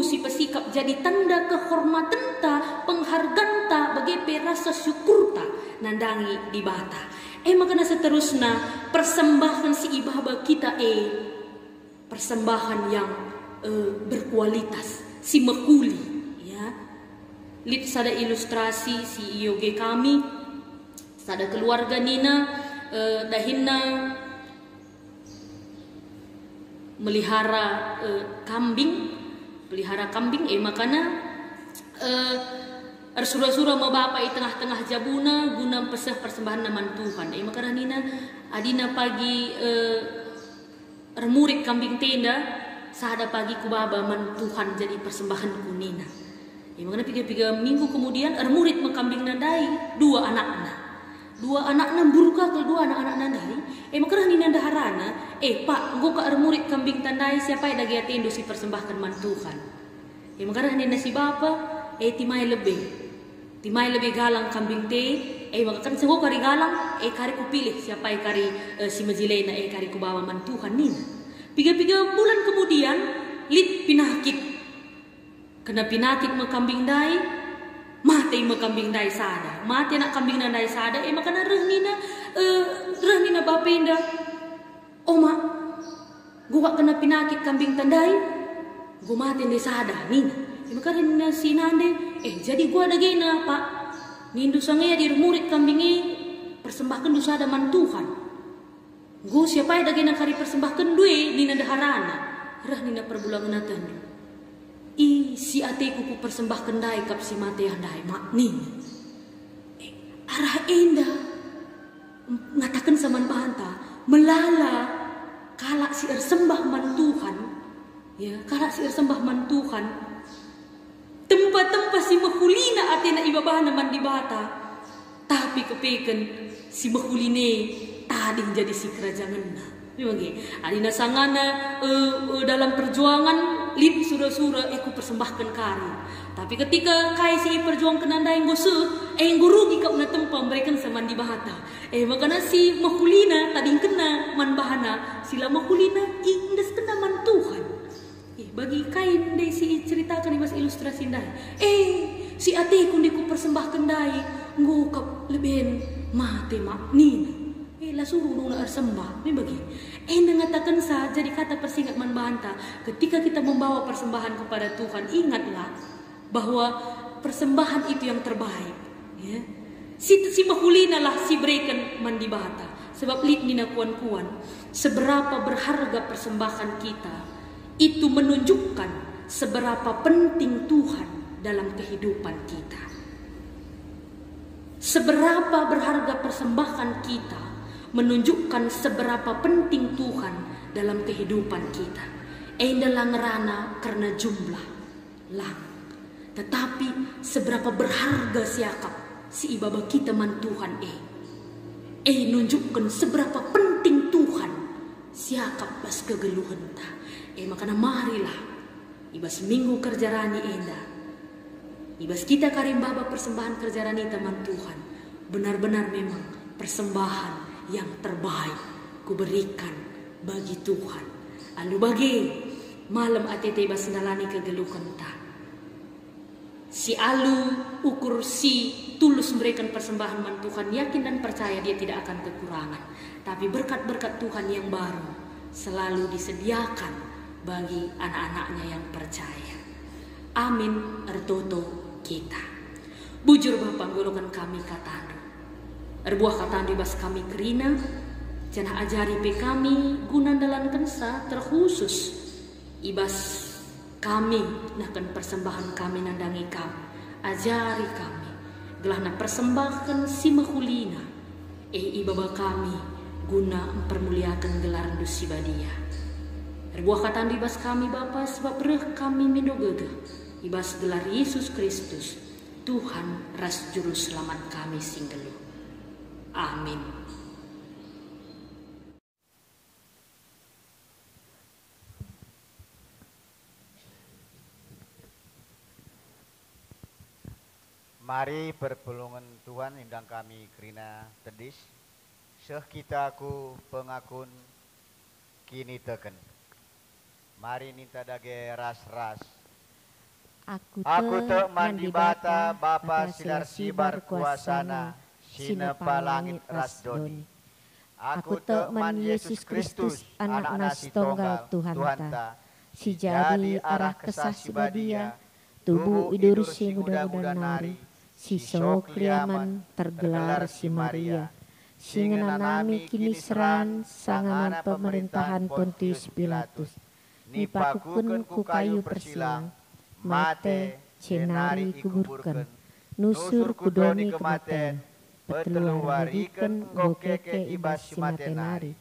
si pesikap jadi tanda kehormatan ta penghargaan ta bagi rasa syukur ta nandangi di bata makanya seterusnya persembahan si ibaba kita persembahan yang berkualitas si mekuli Lid sada ilustrasi si IOG kami sada keluarga Nina dahinna melihara kambing makanya Arsura-sura ma bapa i tengah-tengah jabuna guna pesah persembahan naman Tuhan. Makanya nina adina pagi remurik kambing tenda sahada pagi ku baba man Tuhan jadi persembahan ku nina. Makanya 3 minggu kemudian remurik ma kambing nandai dua anakna buruka ke dua anak-anak nandai. Makanya nina daharana pak nggo ka remurik kambing tandai siapa yang dagi atindu si persembahkan man Tuhan. Makanya nina si bapa timai lebih galang kambing maka kan senggo kari galang kari ku pilih siapa kari si majilena kari ku bawa man Tuhan nina 3 bulan kemudian lit pinakit kena pinakit ma kambing dai mati ma kambing dai sada mati anak kambing dai sada maka na reh nina bapenda oma gua kena pinakit kambing tandai gua mati dai sada nina maka nina si nande jadi gua ada gena pak nindu sange di murid kambingi persembahkan dosa ada man Tuhan gua siapa ada gena kari persembahkan due nina daharana rah nina perbulangan atandu si ate ku persembahkan dai kap si mate handai mak nina arah enda ngatakan saman bahanta melala kalak si ersembah man Tuhan kalak si ersembah man Tuhan tempat-tempat si mahulina atina ibabah naman di bata tapi kepeken si mahuline tading jadi si kerajaan na adina sangana dalam perjuangan lip sura-sura aku persembahkan kari tapi ketika kai si perjuang kenanda yang gosu yang rugi kau na tempat mereka saman di bata makanya si mahulina tading kena man bahana sila mahulina indes kena man Tuhan bagi kain deh si ceritakan mas ilustrasi dai si ate kundi ku persembahkan dai ngukap leben mate mak nina. Lah suruh nuna sembah, ini bagi. Ngatakan saja di kata persingkat manbanta, ketika kita membawa persembahan kepada Tuhan, ingatlah bahwa persembahan itu yang terbaik. Ya. Si mahulina lah si berikan mandibata, sebab lit nina kuan-kuan, seberapa berharga persembahan kita, itu menunjukkan seberapa penting Tuhan dalam kehidupan kita. Seberapa berharga persembahan kita menunjukkan seberapa penting Tuhan dalam kehidupan kita. Adalah ngerana karena jumlah lang, tetapi seberapa berharga siakap si ibaba kita man Tuhan nunjukkan seberapa penting Tuhan siakap pas kegeluhan ta. Makanya marilah ibas minggu kerjarani ibas kita karim baba persembahan kerjarani teman Tuhan, benar-benar memang persembahan yang terbaik kuberikan bagi Tuhan. Alu bagi malam atete bas nalani kegeluhan ta. Si alu ukur si tulus memberikan persembahan man Tuhan, yakin dan percaya dia tidak akan kekurangan. Tapi berkat-berkat Tuhan yang baru selalu disediakan bagi anak-anaknya yang percaya. Amin ertoto kita. Bujur Bapak golongan kami katanu. Erbuah katandu ibas kami kerina, janah ajari pe kami guna dalam kensa terkhusus ibas kami nakan persembahan kami nandangi kami, ajari kami gelah na persembahkan si mahulina ibaba kami guna mempermuliakan gelar dusi badia. Erbuah katandu ibas kami Bapa, sebab reh kami mindogega ibas gelar Yesus Kristus Tuhan ras juru selamat kami singgelu. Amin. Mari perpulungan Tuhan indang kami kerina tedis. Seh kita ku pengakun kini teken. Mari ninta dage ras-ras. Aku te mandibata Bapa silar sibar kuasana. Sinepa langit rasdoni. Aku te man Yesus Kristus anak nasi tunggal Tuhan ta. Si jadi arah kesah si badia. Tubuh idurus si muda-muda nari. Si sok liaman tergelar si Maria. Si ngenanami kini seran sangaman pemerintahan Pontius Pilatus. Nipakukun ku kayu persilang. Mate cenari kuburkan. Nusur kudoni kematen. Peteluarikan gokeke ibas si matenari.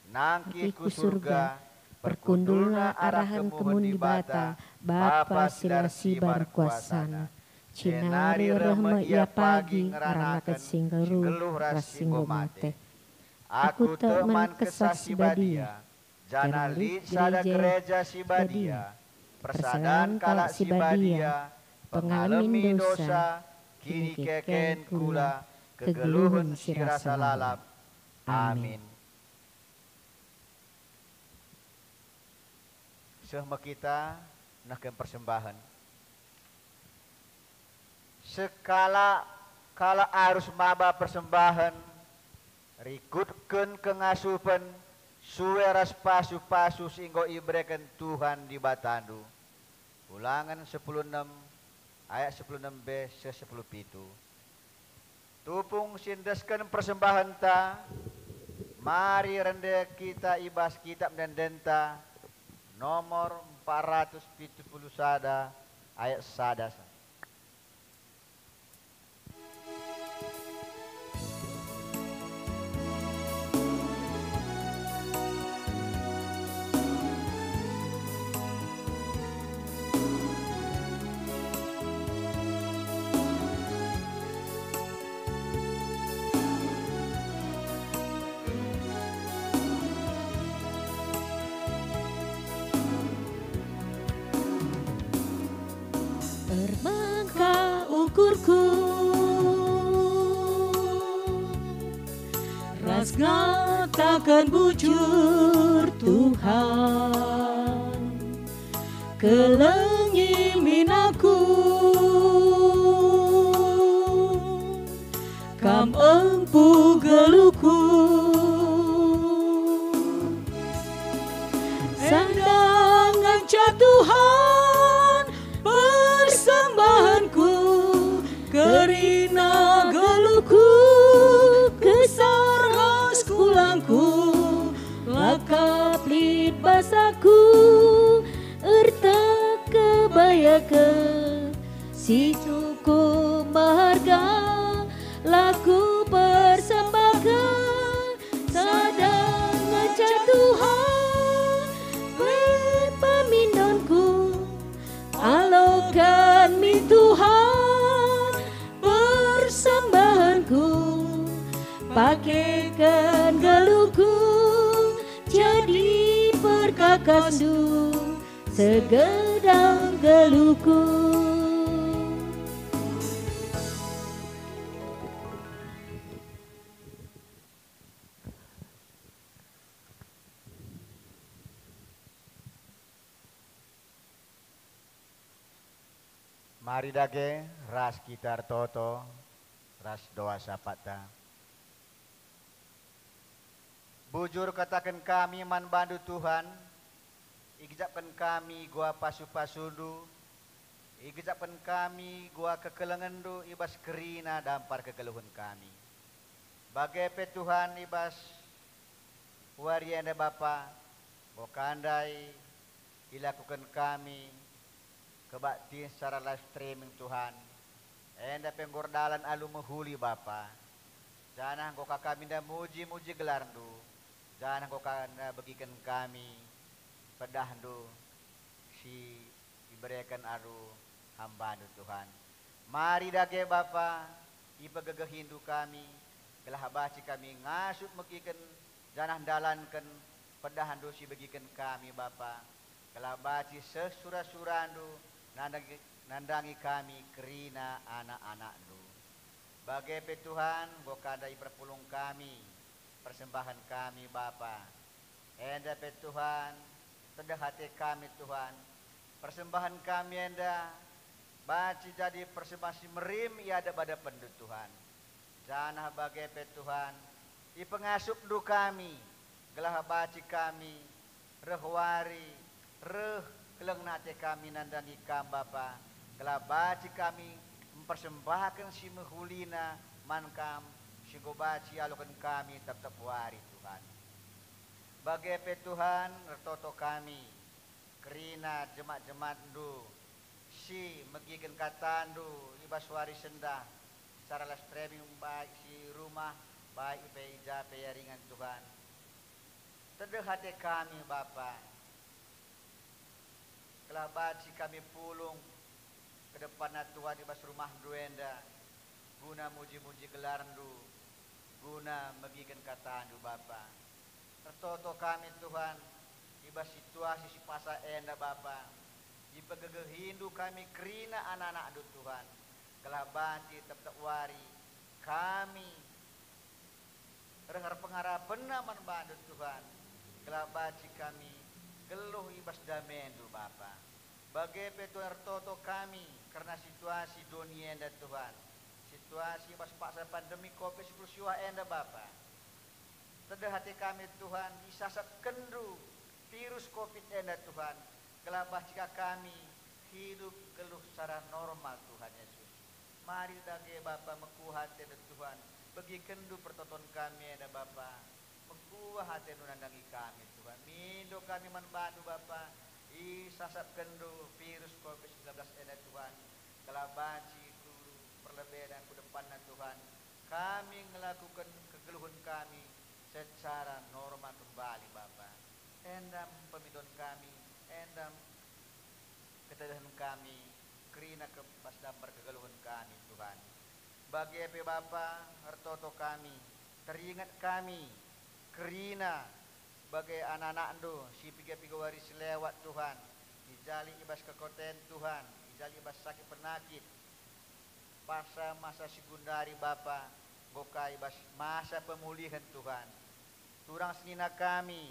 Nangki ku surga, perkundulna arahan kemun di bata, Bapa silar sibar kuasana. Cenari rehme ia pagi, ngeranakan singgeluh rasinggo mate. Aku teman kesah si badia, jana lid sada gereja si badia. Persadaan kalak si badia, pengalamin dosa, kini keken kula, kegeluhan si rasa lalap. Amin. Sehma kita nakkan persembahan. Sekala kala arus maba persembahan, rikutkan kengasupan, suweras pasu-pasu singgo ibreken Tuhan di batandu. Ulangan 16 ayat 16b se 17. Tupung sindeskan persembahan ta, mari rende kita ibas kitab dan denta nomor 470 sada ayat sada. Terbangkah ukurku, rasga takkan bujur Tuhan, kelengimin aku, kam empuk koplit basaku erta kebayakan situku maharga laku persembahkan sadang ngecak Tuhan berpamindonku alokan mi Tuhan persembahanku pakaikan geluhku jadi perkakas du segedang geluhku. Mari dage ras kitar toto ras doa sapata. Bujur katakan kami man bandu Tuhan, igjapkan kami gua pasu-pasudu, igjapkan kami gua kekelengendu ibas kerina dampar kegeluhun kami. Bagepe Tuhan ibas warianda Bapa, bokandai ilakukan kami kebakti secara live streaming Tuhan. Enda penggordalan alu menghuli Bapa. Jangan kau kami dah muji-muji gelardu. Jangan kau kanda bagikan kami pedahdu si diberikan alu hamba Tuhan. Mari dage Bapa, iba gegehindu kami, gelah baci kami ngasut megikan jangan dalankan pedahandu si bagikan kami Bapa. Gelah baci sesura-surandu nandangi kami kerina anak-anakmu. Bagai Tuhan, bokadai perpulung kami, persembahan kami Bapa. Enda Tuhan, tedah hati kami Tuhan, persembahan kami enda, baci jadi persembahan merim iada pada pendu Tuhan. Janah bagai Tuhan, i pengasup du kami, gelah baci kami, rehwari, keleng nate kami nandangi kam Bapa, gelah baci kami mempersembahkan si mehulina mankam si gobaci alukan kami tetap wari Tuhan. Bagai Tuhan retoto kami kerina jemaat-jemaat du si megigen katandu ibas wari sendah secara live streaming baik si rumah baik ipeja peyaringan Tuhan. Tedah hati kami Bapa, telah baci kami pulung ke depan Tuhan di bas rumah duenda guna muji-muji gelarndu guna megigen katandu Bapa. Tertoto kami Tuhan iba situasi si pasa enda Bapa, iba gegehindu kami kerina anak-anak du Tuhan. Kelah banci tetap wari kami rengar pengharapan naman bandu Tuhan. Kelah baci kami geluh ibas damendu Bapa. Bagai Tuhan toto kami karena situasi dunia enda Tuhan. Situasi pas paksa pandemi COVID-19 enda Bapa. Tedah hati kami Tuhan disasat kendu virus COVID enda Tuhan. Kelabah jika kami hidup geluh secara normal Tuhan Yesus. Mari dage Bapa mekuhat enda Tuhan. Bagi kendu pertonton kami enda Bapa. Mekuah hati nunandangi kami Tuhan. Mindo kami manbandu Bapa. Sasap kendu virus COVID-19 enda Tuhan. Kelabanci dulu perlebihan ku depan Tuhan. Kami melakukan kegeluhan kami secara normal kembali Bapa. Endam pemidon kami, endam ketedahan kami, kerina kebasdambar kegeluhan kami Tuhan. Bagi epe Bapa, hartoto kami, teringat kami, kerina bagai anak-anak do, si piga-piga waris lewat Tuhan, dijali ibas kekoten Tuhan, dijali ibas sakit penakit, pasca masa sekundari Bapa, boka ibas masa pemulihan Tuhan. Turang senina kami,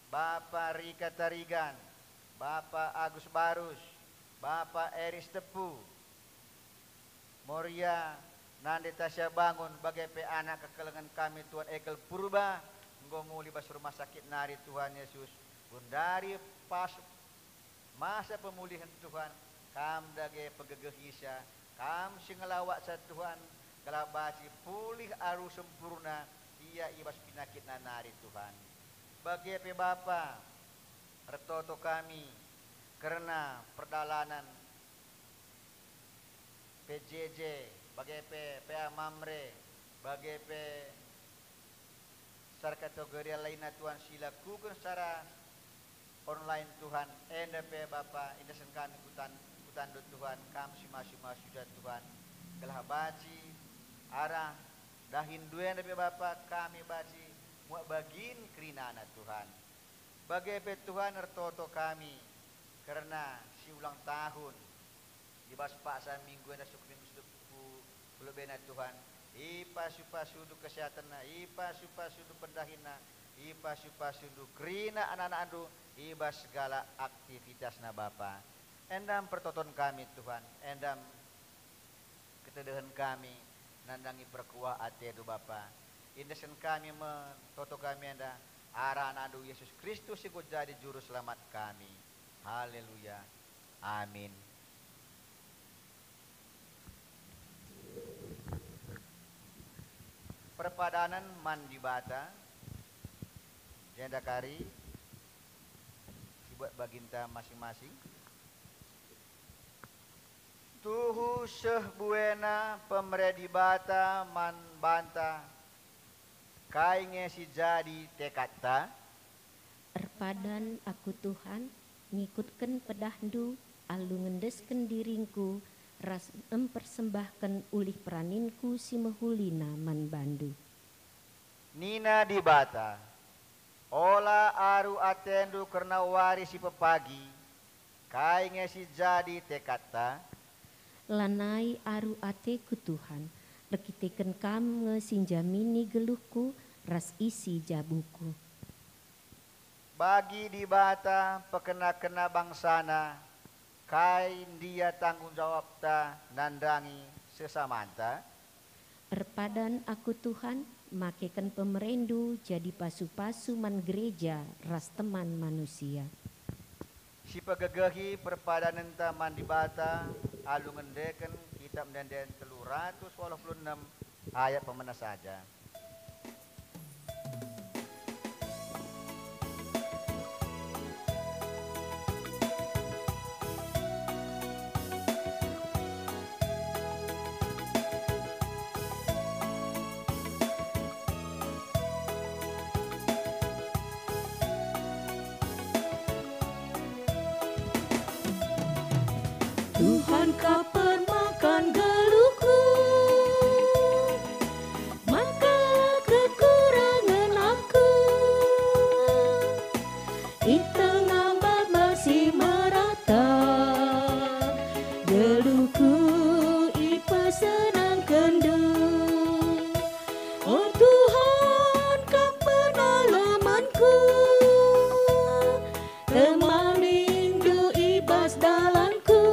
Bapak Rika Tarigan, Bapak Agus Barus, Bapak Eris Tepu, Moria Nande Tasya Bangun, bagai pe anak kekelengan kami Tuhan Ekel Purba, ngomuli bas rumah sakit nari Tuhan Yesus. Bundari pas masa pemulihan Tuhan, kam dage pegegehisya, kam singelawak sa Tuhan, kalabaci pulih aru sempurna, ia ibas pinakit nari Tuhan. bagi pe Bapa retoto kami karena perdalanan PJJ bagi PA Mamre bagi kategori lainnya Tuhan silakukan secara online Tuhan enda pe Bapa indasan kami kutan Tuhan kami masih sudah Tuhan gelah baci arah dahin dua enda pe Bapa kami baci muak bagin kerinana Tuhan bagi pe Tuhan ertoto kami karena si ulang tahun di paksa minggu enda sukrim suku lebena Tuhan ipa-supa-su du kesehatan ipa-supa-su du pendahina ipa-supa-su du kerina anak-anak andu iba segala aktivitas na Bapa endam pertoton kami Tuhan endam ketedahan kami nandangi perkuah ate du Bapa indasan kami mentoto kami enda arah andu Yesus Kristus ikut jadi juru selamat kami haleluya amin. Perpadanan mandi bata janda kari buat baginta masing-masing tuhu seh buena pemeredi bata man banta kainge si jadi tekata Erpadan aku Tuhan ngikutkan pedahdu alu ngendesken diringku ras mempersembahkan ulih peraninku si mehulina man bandu. Nina di bata, ola aru atendu karena wari si pepagi, kainge si jadi tekata. Lanai aru ateku Tuhan, rekiteken kam ngesinjamini geluhku ras isi jabuku. Bagi di bata pekena-kena bangsana, kain dia tanggung jawab ta nandangi sesamanta. Erpadan aku Tuhan makekan pemerendu jadi pasu-pasu man gereja ras teman manusia. Si pegegehi perpadanan taman di bata alu ngendeken kitab menden 386 ayat pemena saja. Tuhan kapan makan geluhku, maka kekurangan aku. Di tengah masih merata, geluhku ipa senang kendu. Oh Tuhan kau pengalamanku, temani du ibas dalanku.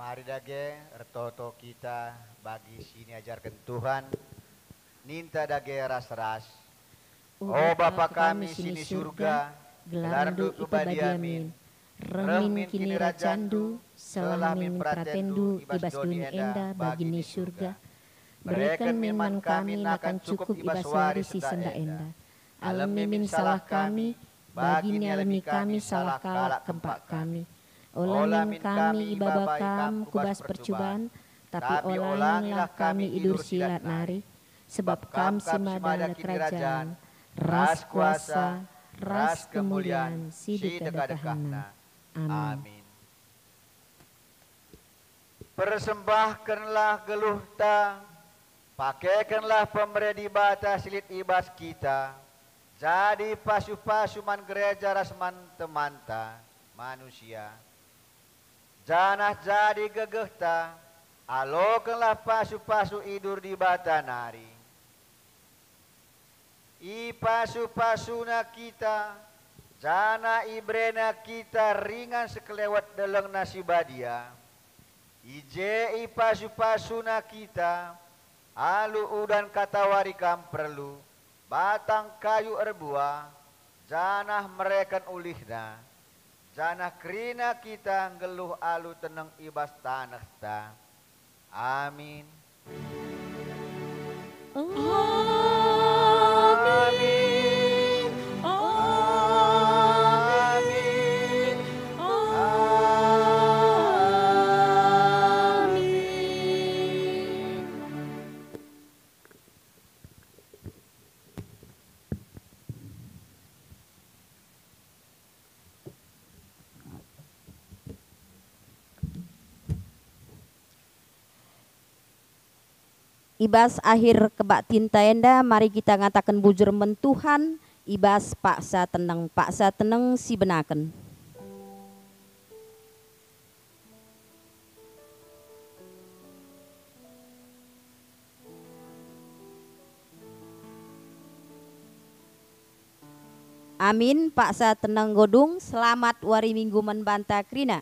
Mari dage ertoto kita bagi sini ajarkan Tuhan ninta dage ras-ras. Oh Bapa kami sini surga, gelardu kebadiamin, remin kini rajandu, selah min pratendu ibas doni enda bagini surga. Berikan miman kami akan cukup ibas wari si senda enda. Alam mimin salah kami, bagini alami kami salah kalak kempak kami. Olamin kami ibabakam kubas percubaan, tapi olangilah kami idur silat nari, sebab kam simada kerajaan, ras kuasa, ras kemuliaan, si dekahana. Amin. Persembahkanlah geluh ta, pakaikanlah pemeredi bata silit ibas kita, jadi pasu-pasu man gereja rasman temanta manusia. Janah jadi gegehta, alokanlah pasu-pasu idur di bata nari. I pasu-pasuna kita, Jana ibrena kita ringan sekelewat deleng nasibadia. Ije ipasu-pasuna kita, alu udan katawarikam perlu, batang kayu erbua, janah merekan ulihna, janah kerina kita ngeluh alu tenang ibas tanah ta. Amin. Amin. Amin. Amin. Ibas akhir kebak tinta enda, mari kita ngatakan bujur mentuhan. Ibas paksa tenang si benaken. Amin, paksa tenang godung, selamat wari minggu menbanta krina.